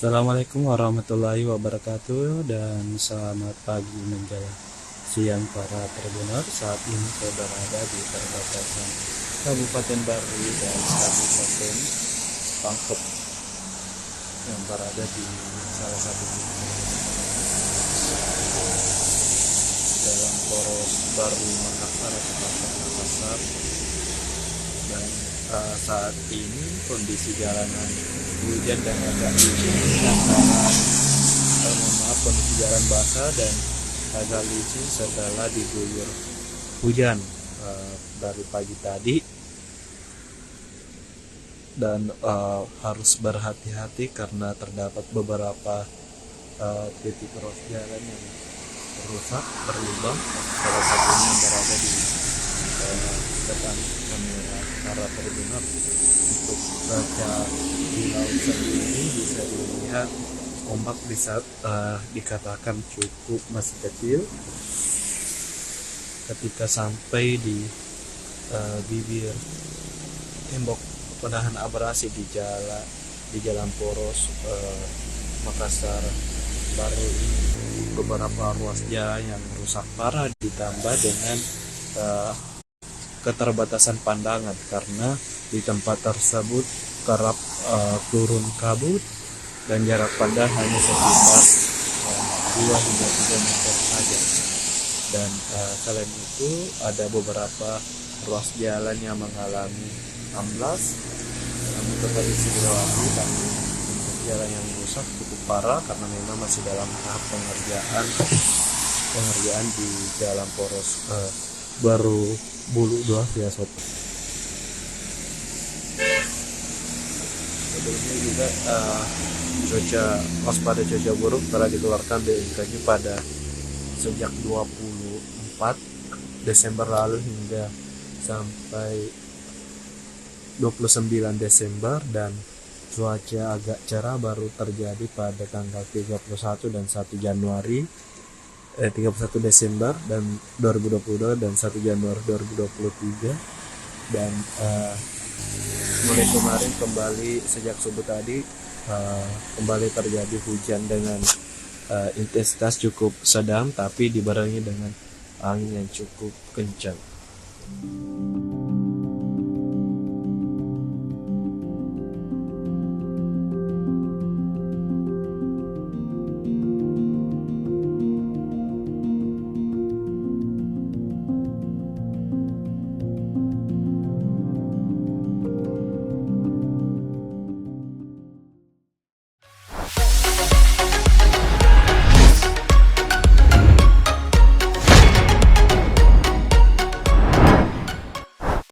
Assalamualaikum warahmatullahi wabarakatuh dan selamat pagi menjelang siang para pendengar. Saat ini saya berada di perbatasan Kabupaten Bari dan Kabupaten Pangkep yang berada di salah satu titik dalam poros Bari Makassar atau Pasar Makassar. Dan saat ini kondisi jalanan hujan dan agak licin antara mohon maaf, kondisi jalan basah dan agak licin setelah diguyur hujan dari pagi tadi. Dan harus berhati-hati karena terdapat beberapa titik ruas jalan yang rusak berlubang, salah satunya berada di depan kamera para pendengar. Untuk baca di laut sendiri bisa dilihat ombak bisa dikatakan cukup masih kecil. Ketika sampai di bibir tembok penahan abrasi di jalan poros Makassar Baru ini, beberapa ruas jalan yang rusak parah ditambah dengan keterbatasan pandangan karena di tempat tersebut kerap turun kabut dan jarak pandang hanya sekitar 2 hingga 3 meter saja. Dan selain itu ada beberapa ruas jalan yang mengalami amblas, namun tetap bisa dilewati. Tapi untuk jalan yang rusak cukup parah karena memang masih dalam tahap pengerjaan di jalan poros baru Bulu 2 via Soto. Sebelumnya juga waspada cuaca buruk telah dikeluarkan BMKG pada sejak 24 Desember lalu hingga sampai 29 Desember, dan cuaca agak cerah baru terjadi pada tanggal 31 dan 1 Januari 31 Desember dan 2022 dan 1 Januari 2023. Dan mulai kemarin kembali sejak subuh tadi kembali terjadi hujan dengan intensitas cukup sedang tapi dibarengi dengan angin yang cukup kencang.